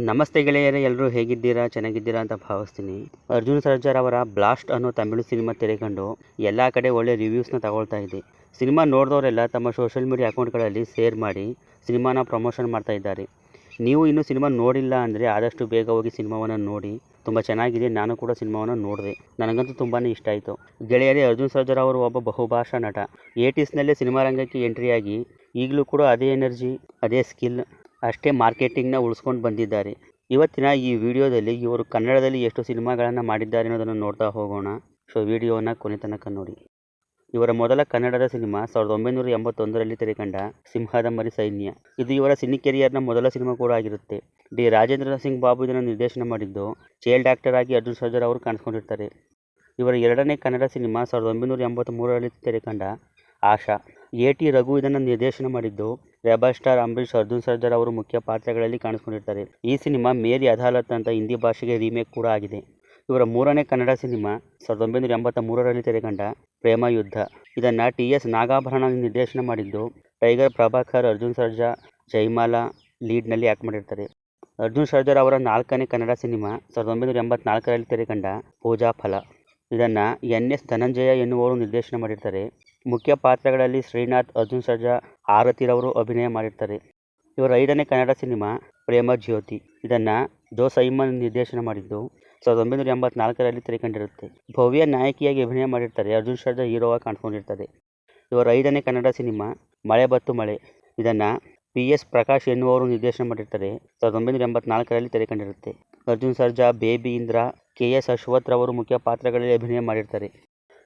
ನಮಸ್ತೆ ಗೆಳೆಯರೇ, ಎಲ್ಲರೂ ಹೇಗಿದ್ದೀರಾ? ಚೆನ್ನಾಗಿದ್ದೀರಾ ಅಂತ ಭಾವಿಸ್ತೀನಿ. ಅರ್ಜುನ್ ಸರ್ಜಾರ್ ಅವರ ಬ್ಲಾಸ್ಟ್ ಅನ್ನೋ ತಮಿಳು ಸಿನಿಮಾ ತೆರೆಕೊಂಡು ಎಲ್ಲ ಕಡೆ ಒಳ್ಳೆ ರಿವ್ಯೂಸ್ನ ತಗೊಳ್ತಾ ಇದೆ. ಸಿನಿಮಾ ನೋಡಿದವರೆಲ್ಲ ತಮ್ಮ ಸೋಷಿಯಲ್ ಮೀಡಿಯಾ ಅಕೌಂಟ್ಗಳಲ್ಲಿ ಶೇರ್ ಮಾಡಿ ಸಿನಿಮಾನ ಪ್ರಮೋಷನ್ ಮಾಡ್ತಾ ಇದ್ದಾರೆ. ನೀವು ಇನ್ನೂ ಸಿನಿಮಾ ನೋಡಿಲ್ಲ ಅಂದರೆ ಆದಷ್ಟು ಬೇಗ ಹೋಗಿ ಸಿನಿಮಾವನ್ನು ನೋಡಿ. ತುಂಬ ಚೆನ್ನಾಗಿದೆ. ನಾನು ಕೂಡ ಸಿನಿಮಾವನ್ನು ನೋಡಿದೆ. ನನಗಂತೂ ತುಂಬಾ ಇಷ್ಟ ಆಯಿತು. ಗೆಳೆಯರೇ, ಅರ್ಜುನ್ ಸರ್ಜಾರ್ ಅವರು ಒಬ್ಬ ಬಹುಭಾಷಾ ನಟ. 80ಸ್ನಲ್ಲೇ ಸಿನಿಮಾ ರಂಗಕ್ಕೆ ಎಂಟ್ರಿಯಾಗಿ ಈಗಲೂ ಕೂಡ ಅದೇ ಎನರ್ಜಿ, ಅದೇ ಸ್ಕಿಲ್, ಅಷ್ಟೇ ಮಾರ್ಕೆಟಿಂಗ್ನ ಉಳಿಸ್ಕೊಂಡು ಬಂದಿದ್ದಾರೆ. ಇವತ್ತಿನ ಈ ವಿಡಿಯೋದಲ್ಲಿ ಇವರು ಕನ್ನಡದಲ್ಲಿ ಎಷ್ಟು ಸಿನಿಮಾಗಳನ್ನು ಮಾಡಿದ್ದಾರೆ ಅನ್ನೋದನ್ನು ನೋಡ್ತಾ ಹೋಗೋಣ. ಸೊ ವಿಡಿಯೋನ ಕೊನೆ ತನಕ ನೋಡಿ. ಇವರ ಮೊದಲ ಕನ್ನಡದ ಸಿನಿಮಾ 1981ರಲ್ಲಿ ತೆರೆಕಂಡ ಸಿಂಹದ ಮರಿ ಸೈನ್ಯ. ಇದು ಇವರ ಸಿನಿ ಕೆರಿಯರ್ನ ಮೊದಲ ಸಿನಿಮಾ ಕೂಡ ಆಗಿರುತ್ತೆ. ಡಿ ರಾಜೇಂದ್ರ ಸಿಂಗ್ ಬಾಬು ಇದನ್ನು ನಿರ್ದೇಶನ ಮಾಡಿದ್ದು. ಚೈಲ್ಡ್ ಆಕ್ಟರ್ ಆಗಿ ಅರ್ಜುನ್ ಸರ್ಜಾರ್ ಅವರು ಕಾಣಿಸ್ಕೊಂಡಿರ್ತಾರೆ. ಇವರ ಎರಡನೇ ಕನ್ನಡ ಸಿನಿಮಾ 1983ರಲ್ಲಿ ತೆರೆಕಂಡ ಆಶಾ. ಎ.ಟಿ. ರಘು ಇದನ್ನು ನಿರ್ದೇಶನ ಮಾಡಿದ್ದು. ರೆಬಲ್ ಸ್ಟಾರ್ ಅಂಬರೀಷ್, ಅರ್ಜುನ್ ಸರ್ಜಾರ್ ಅವರು ಮುಖ್ಯ ಪಾತ್ರಗಳಲ್ಲಿ ಕಾಣಿಸ್ಕೊಂಡಿರ್ತಾರೆ. ಈ ಸಿನಿಮಾ ಮೇರಿ ಅದಾಲತ್ ಅಂತ ಹಿಂದಿ ಭಾಷೆಗೆ ರೀಮೇಕ್ ಕೂಡ ಆಗಿದೆ. ಇವರ ಮೂರನೇ ಕನ್ನಡ ಸಿನಿಮಾ 1983ರಲ್ಲಿ ತೆರೆಕಂಡ ಪ್ರೇಮ ಯುದ್ಧ. ಇದನ್ನು ಟಿ.ಎಸ್. ನಾಗಾಭರಣ ನಿರ್ದೇಶನ ಮಾಡಿದ್ದು. ಟೈಗರ್ ಪ್ರಭಾಕರ್, ಅರ್ಜುನ್ ಸರ್ಜಾ, ಜಯಮಾಲಾ ಲೀಡ್ನಲ್ಲಿ ಆ್ಯಕ್ಟ್ ಮಾಡಿರ್ತಾರೆ. ಅರ್ಜುನ್ ಸರ್ಜಾರ್ ಅವರ ನಾಲ್ಕನೇ ಕನ್ನಡ ಸಿನಿಮಾ 1984ರಲ್ಲಿ ತೆರೆಕಂಡ ಪೂಜಾ ಫಲ. ಇದನ್ನು ಎನ್.ಎಸ್. ಧನಂಜಯ ಎನ್ನುವರು ನಿರ್ದೇಶನ ಮಾಡಿರ್ತಾರೆ. ಮುಖ್ಯ ಪಾತ್ರಗಳಲ್ಲಿ ಶ್ರೀನಾಥ್, ಅರ್ಜುನ್ ಸರ್ಜಾ, ಆರತಿರವರು ಅಭಿನಯ ಮಾಡಿರ್ತಾರೆ. ಇವರ ಐದನೇ ಕನ್ನಡ ಸಿನಿಮಾ ಪ್ರೇಮ ಜ್ಯೋತಿ. ಇದನ್ನು ಜೋ ಸೈಮನ್ ನಿರ್ದೇಶನ ಮಾಡಿದ್ದು. 1984ರಲ್ಲಿ ತೆರೆಕಂಡಿರುತ್ತೆ. ಭವ್ಯ ನಾಯಕಿಯಾಗಿ ಅಭಿನಯ ಮಾಡಿರ್ತಾರೆ. ಅರ್ಜುನ್ ಸರ್ಜಾ ಹೀರೋವಾಗಿ ಕಾಣಿಸ್ಕೊಂಡಿರ್ತಾರೆ. ಇವರ ಐದನೇ ಕನ್ನಡ ಸಿನಿಮಾ ಮಳೆ ಬತ್ತು ಮಳೆ. ಇದನ್ನು ಪಿ.ಎಸ್. ಪ್ರಕಾಶ್ ಎನ್ನುವರು ನಿರ್ದೇಶನ ಮಾಡಿರ್ತಾರೆ. 1984ರಲ್ಲಿ ತೆರೆಕಂಡಿರುತ್ತೆ. Arjun Sarja, baby Indra, K S. ಅಶ್ವಥ್ ರವರು ಮುಖ್ಯ ಪಾತ್ರಗಳಲ್ಲಿ ಅಭಿನಯ ಮಾಡಿರ್ತಾರೆ.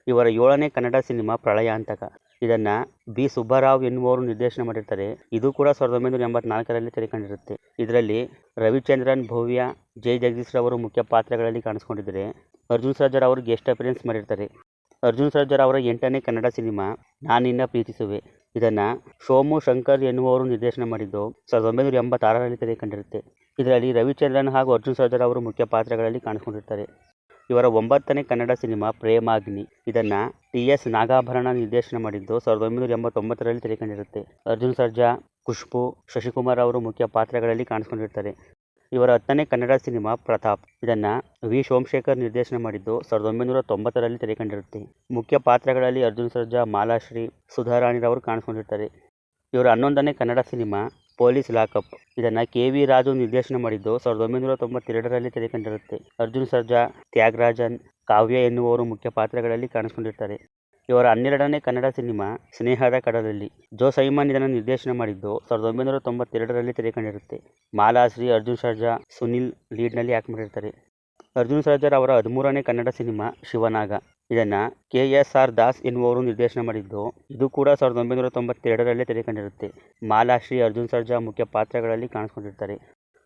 ಇವರ ಏಳನೇ ಕನ್ನಡ ಸಿನಿಮಾ ಪ್ರಳಯಾಂತಕ. ಇದನ್ನು ಬಿ. ಸುಬ್ಬರಾವ್ ಎನ್ನುವರು ನಿರ್ದೇಶನ ಮಾಡಿರ್ತಾರೆ. ಇದು ಕೂಡ 1984ರಲ್ಲಿ ತೆರೆಕಂಡಿರುತ್ತೆ. ಇದರಲ್ಲಿ ರವಿಚಂದ್ರನ್, ಭವ್ಯ, ಜೈ ಜಗದೀಶ್ ರವರು ಮುಖ್ಯ ಪಾತ್ರಗಳಲ್ಲಿ ಕಾಣಿಸ್ಕೊಂಡಿದ್ದಾರೆ. ಅರ್ಜುನ್ ಸರ್ಜಾರ್ ಅವರು ಗೆಸ್ಟ್ ಅಪಿಯರೆನ್ಸ್ ಮಾಡಿರ್ತಾರೆ. ಅರ್ಜುನ್ ಸರ್ಜಾರ್ ಅವರ ಎಂಟನೇ ಕನ್ನಡ ಸಿನಿಮಾ ನಾನಿನ್ನ ಪ್ರೀತಿಸುವೆ. ಇದನ್ನು ಸೋಮು ಶಂಕರ್ ಎನ್ನುವರು ನಿರ್ದೇಶನ ಮಾಡಿದ್ದು. 1986ರಲ್ಲಿ ತೆರೆಕಂಡಿರುತ್ತೆ. ಇದರಲ್ಲಿ ರವಿಚಂದ್ರನ್ ಹಾಗೂ ಅರ್ಜುನ್ ಸರ್ಜಾರ್ ಅವರು ಮುಖ್ಯ ಪಾತ್ರಗಳಲ್ಲಿ ಕಾಣಿಸ್ಕೊಂಡಿರ್ತಾರೆ. ಇವರ ಒಂಬತ್ತನೇ ಕನ್ನಡ ಸಿನಿಮಾ ಪ್ರೇಮಾಗ್ನಿ. ಇದನ್ನು ಟಿ.ಎಸ್. ನಾಗಾಭರಣ ನಿರ್ದೇಶನ ಮಾಡಿದ್ದು. 1989ರಲ್ಲಿ ತೆರೆಕಂಡಿರುತ್ತೆ. ಅರ್ಜುನ್ ಸರ್ಜಾ, ಖುಷ್ಬು, ಶಶಿಕುಮಾರ್ ಅವರು ಮುಖ್ಯ ಪಾತ್ರಗಳಲ್ಲಿ ಕಾಣಿಸ್ಕೊಂಡಿರ್ತಾರೆ. ಇವರ 10ನೇ ಕನ್ನಡ ಸಿನಿಮಾ ಪ್ರತಾಪ್. ಇದನ್ನು ವಿ. ಸೋಮಶೇಖರ್ ನಿರ್ದೇಶನ ಮಾಡಿದ್ದು. 1990ರಲ್ಲಿ ತೆರೆಕಂಡಿರುತ್ತೆ. ಮುಖ್ಯ ಪಾತ್ರಗಳಲ್ಲಿ ಅರ್ಜುನ್ ಸರ್ಜಾ, ಮಾಲಾಶ್ರೀ, ಸುಧಾರಾಣಿರವರು ಕಾಣಿಸ್ಕೊಂಡಿರ್ತಾರೆ. ಇವರ 11ನೇ ಕನ್ನಡ ಸಿನಿಮಾ ಪೊಲೀಸ್ ಲಾಕಪ್. ಇದನ್ನು ಕೆ. ವಿ. ರಾಜು ನಿರ್ದೇಶನ ಮಾಡಿದ್ದು. 1992ರಲ್ಲಿ ತೆರೆಕಂಡಿರುತ್ತೆ. ಅರ್ಜುನ್ ಸರ್ಜಾ, ತ್ಯಾಗರಾಜನ್, ಕಾವ್ಯ ಎನ್ನುವರು ಮುಖ್ಯ ಪಾತ್ರಗಳಲ್ಲಿ ಕಾಣಿಸ್ಕೊಂಡಿರ್ತಾರೆ. ಇವರ 12ನೇ ಕನ್ನಡ ಸಿನಿಮಾ ಸ್ನೇಹದ ಕಡಲಲ್ಲಿ. ಜೋ ಸೈಮನ್ ಇದನ್ನು ನಿರ್ದೇಶನ ಮಾಡಿದ್ದು. 1992ರಲ್ಲಿ ತೆರೆಕಂಡಿರುತ್ತೆ. ಮಾಲಾಶ್ರೀ, ಅರ್ಜುನ್ ಸರ್ಜಾ, ಸುನಿಲ್ ಲೀಡ್ನಲ್ಲಿ ಆ್ಯಕ್ಟ್ ಮಾಡಿರ್ತಾರೆ. ಅರ್ಜುನ್ ಸರ್ಜಾರ್ ಅವರ 13ನೇ ಕನ್ನಡ ಸಿನಿಮಾ ಶಿವನಾಗ. ಇದನ್ನು ಕೆ.ಎಸ್.ಆರ್. ದಾಸ್ ಎನ್ನುವರು ನಿರ್ದೇಶನ ಮಾಡಿದ್ದು. ಇದು ಕೂಡ 1992ರಲ್ಲಿ ತೆರೆಕಂಡಿರುತ್ತೆ. ಮಾಲಾಶ್ರೀ, ಅರ್ಜುನ್ ಸರ್ಜಾ ಮುಖ್ಯ ಪಾತ್ರಗಳಲ್ಲಿ ಕಾಣಿಸ್ಕೊಂಡಿರ್ತಾರೆ.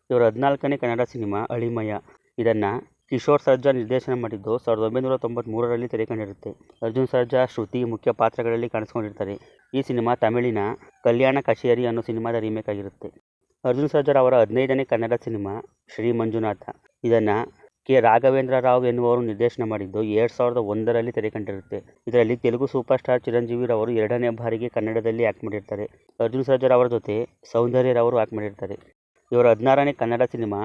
ಇವರ 14ನೇ ಕನ್ನಡ ಸಿನಿಮಾ ಅಳಿಮಯ. ಇದನ್ನು ಕಿಶೋರ್ ಸರ್ಜಾ ನಿರ್ದೇಶನ ಮಾಡಿದ್ದು. 1993ರಲ್ಲಿ ತೆರೆಕಂಡಿರುತ್ತೆ. ಅರ್ಜುನ್ ಸರ್ಜಾ, ಶ್ರುತಿ ಮುಖ್ಯ ಪಾತ್ರಗಳಲ್ಲಿ ಕಾಣಿಸ್ಕೊಂಡಿರ್ತಾರೆ. ಈ ಸಿನಿಮಾ ತಮಿಳಿನ ಕಲ್ಯಾಣ ಕಚೇರಿ ಅನ್ನೋ ಸಿನಿಮಾದ ರೀಮೇಕ್ ಆಗಿರುತ್ತೆ. ಅರ್ಜುನ್ ಸರ್ಜಾರ್ ಅವರ 15ನೇ ಕನ್ನಡ ಸಿನಿಮಾ ಶ್ರೀ ಮಂಜುನಾಥ. ಇದನ್ನು ಕೆ. ರಾಘವೇಂದ್ರ ರಾವ್ ಎನ್ನುವರು ನಿರ್ದೇಶನ ಮಾಡಿದ್ದು. 2001ರಲ್ಲಿ ತೆರೆಕಂಡಿರುತ್ತೆ. ಇದರಲ್ಲಿ ತೆಲುಗು ಸೂಪರ್ ಸ್ಟಾರ್ ಚಿರಂಜೀವಿ ರವರು ಎರಡನೇ ಬಾರಿಗೆ ಕನ್ನಡದಲ್ಲಿ ಆ್ಯಕ್ಟ್ ಮಾಡಿರ್ತಾರೆ. ಅರ್ಜುನ್ ಸರ್ಜಾರ್ ಅವರ ಜೊತೆ ಸೌಂದರ್ಯರವರು ಆ್ಯಕ್ಟ್ ಮಾಡಿರ್ತಾರೆ. ಇವರ 16ನೇ ಕನ್ನಡ ಸಿನಿಮಾ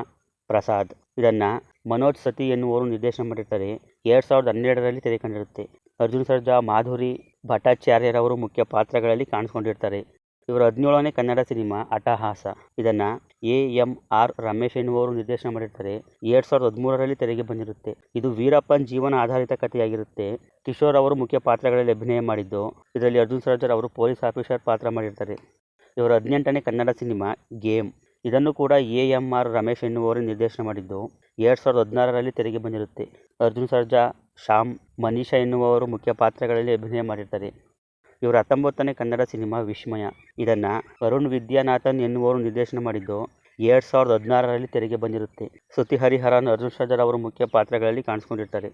ಪ್ರಸಾದ್. ಇದನ್ನು ಮನೋಜ್ ಸತಿ ಎನ್ನುವರು ನಿರ್ದೇಶನ ಮಾಡಿರ್ತಾರೆ. 2012ರಲ್ಲಿ ತೆರೆಕಂಡಿರುತ್ತೆ. ಅರ್ಜುನ್ ಸರ್ಜಾ, ಮಾಧುರಿ ಭಟ್ಟಾಚಾರ್ಯರವರು ಮುಖ್ಯ ಪಾತ್ರಗಳಲ್ಲಿ ಕಾಣಿಸ್ಕೊಂಡಿರ್ತಾರೆ. ಇವರ 17ನೇ ಕನ್ನಡ ಸಿನಿಮಾ ಅಟ್ಟಹಾಸ. ಇದನ್ನು ಎ.ಎಂ.ಆರ್. ರಮೇಶ್ ಎನ್ನುವರು ನಿರ್ದೇಶನ ಮಾಡಿರ್ತಾರೆ. 2013ರಲ್ಲಿ ತೆರೆಗೆ ಬಂದಿರುತ್ತೆ. ಇದು ವೀರಪ್ಪನ್ ಜೀವನ ಆಧಾರಿತ ಕಥೆಯಾಗಿರುತ್ತೆ. ಕಿಶೋರ್ ಅವರು ಮುಖ್ಯ ಪಾತ್ರಗಳಲ್ಲಿ ಅಭಿನಯ ಮಾಡಿದ್ದು. ಇದರಲ್ಲಿ ಅರ್ಜುನ್ ಸರ್ಜಾರ್ ಅವರು ಪೊಲೀಸ್ ಆಫೀಸರ್ ಪಾತ್ರ ಮಾಡಿರ್ತಾರೆ. ಇವರ 18ನೇ ಕನ್ನಡ ಸಿನಿಮಾ ಗೇಮ್. ಇದನ್ನು ಕೂಡ ಎ.ಎಂ.ಆರ್. ರಮೇಶ್ ಎನ್ನುವರು ನಿರ್ದೇಶನ ಮಾಡಿದ್ದು. 2016ರಲ್ಲಿ ತೆರೆಗೆ ಬಂದಿರುತ್ತೆ. ಅರ್ಜುನ್ ಸರ್ಜಾ, ಶ್ಯಾಮ್, ಮನೀಷಾ ಎನ್ನುವರು ಮುಖ್ಯ ಪಾತ್ರಗಳಲ್ಲಿ ಅಭಿನಯ ಮಾಡಿರ್ತಾರೆ. ಇವರ 19ನೇ ಕನ್ನಡ ಸಿನಿಮಾ ವಿಸ್ಮಯ. ಇದನ್ನು ಅರುಣ್ ವಿದ್ಯಾನಾಥನ್ ಎನ್ನುವರು ನಿರ್ದೇಶನ ಮಾಡಿದ್ದು. 2016ರಲ್ಲಿ ತೆರೆಗೆ ಬಂದಿರುತ್ತೆ. ಶ್ರುತಿ ಹರಿಹರನ್, ಅರ್ಜುನ್ ಸರ್ಜಾರ್ ಅವರು ಮುಖ್ಯ ಪಾತ್ರಗಳಲ್ಲಿ ಕಾಣಿಸ್ಕೊಂಡಿರ್ತಾರೆ.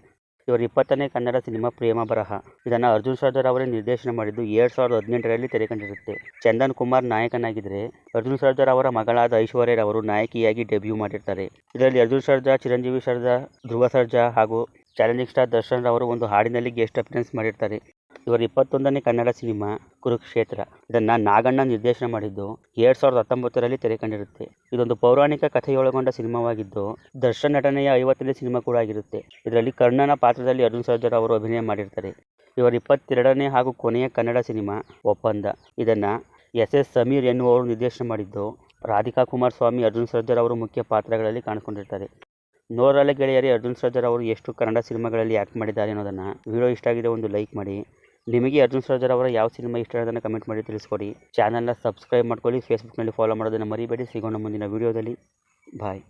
ಇವರ 20ನೇ ಕನ್ನಡ ಸಿನಿಮಾ ಪ್ರೇಮ ಬರಹ. ಇದನ್ನು ಅರ್ಜುನ್ ಸರ್ಜಾರ್ ಅವರೇ ನಿರ್ದೇಶನ ಮಾಡಿದ್ದು. 2018ರಲ್ಲಿ ತೆರೆಕಂಡಿರುತ್ತೆ. ಚಂದನ್ ಕುಮಾರ್ ನಾಯಕನಾಗಿದ್ದರೆ ಅರ್ಜುನ್ ಸರ್ಜಾರ್ ಅವರ ಮಗಳಾದ ಐಶ್ವರ್ಯರವರು ನಾಯಕಿಯಾಗಿ ಡೆಬ್ಯೂ ಮಾಡಿರ್ತಾರೆ. ಇದರಲ್ಲಿ ಅರ್ಜುನ್ ಸರ್ಜಾ, ಚಿರಂಜೀವಿ ಸರ್ಜಾ, ಧ್ರುವ ಸರ್ಜಾ ಹಾಗೂ ಚಾಲೆಂಜಿಂಗ್ ಸ್ಟಾರ್ ದರ್ಶನ್ ರವರು ಒಂದು ಹಾಡಿನಲ್ಲಿ ಗೆಸ್ಟ್ ಅಪಿಯರೆನ್ಸ್ ಮಾಡಿರ್ತಾರೆ. ಇವರ 21ನೇ ಕನ್ನಡ ಸಿನಿಮಾ ಕುರುಕ್ಷೇತ್ರ. ಇದನ್ನು ನಾಗಣ್ಣ ನಿರ್ದೇಶನ ಮಾಡಿದ್ದು 2019ರಲ್ಲಿ ತೆರೆ ಕಂಡಿರುತ್ತೆ. ಇದೊಂದು ಪೌರಾಣಿಕ ಕಥೆಯೊಳಗೊಂಡ ಸಿನಿಮಾವಾಗಿದ್ದು ದರ್ಶನ್ ನಟನೆಯ 50ನೇ ಸಿನಿಮಾ ಕೂಡ ಆಗಿರುತ್ತೆ. ಇದರಲ್ಲಿ ಕರ್ಣನ ಪಾತ್ರದಲ್ಲಿ ಅರ್ಜುನ್ ಸರ್ಜಾ ಅವರು ಅಭಿನಯ ಮಾಡಿರ್ತಾರೆ. ಇವರ 22ನೇ ಹಾಗೂ ಕೊನೆಯ ಕನ್ನಡ ಸಿನಿಮಾ ಒಪ್ಪಂದ. ಇದನ್ನು ಎಸ್ ಸಮೀರ್ ಎನ್ನುವವರು ನಿರ್ದೇಶನ ಮಾಡಿದ್ದು ರಾಧಿಕಾ ಕುಮಾರ್ ಸ್ವಾಮಿ, ಅರ್ಜುನ್ ಸರ್ಜಾ ಅವರು ಮುಖ್ಯ ಪಾತ್ರಗಳಲ್ಲಿ ಕಾಣಿಸ್ಕೊಂಡಿರ್ತಾರೆ. ನೋಡಲ್ಲ ಗೆಳೆಯರೇ, ಅರ್ಜುನ್ ಸರ್ಜಾ ಅವರು ಎಷ್ಟು ಕನ್ನಡ ಸಿನಿಮಾಗಳಲ್ಲಿ ಆ್ಯಕ್ಟ್ ಮಾಡಿದ್ದಾರೆ ಅನ್ನೋದನ್ನು. ವಿಡಿಯೋ ಇಷ್ಟ ಆಗಿದೆ ಒಂದು ಲೈಕ್ ಮಾಡಿ. ನಿಮಗೆ ಅರ್ಜುನ್ ಸರ್ಜಾ ಅವರ ಯಾವ ಸಿನಿಮಾ ಇಷ್ಟ ಅನ್ನೋದನ್ನು ಕಮೆಂಟ್ ಮಾಡಿ ತಿಳಿಸ್ಕೊಡಿ. ಚಾನಲ್ನ ಸಬ್ಸ್ಕ್ರೈಬ್ ಮಾಡ್ಕೊಳ್ಳಿ, ಫೇಸ್ಬುಕ್ನಲ್ಲಿ ಫಾಲೋ ಮಾಡೋದನ್ನು ಮರಿಬೇಡಿ. ಸಿಗೋಣ ಮುಂದಿನ ವಿಡಿಯೋದಲ್ಲಿ. ಬಾಯ್.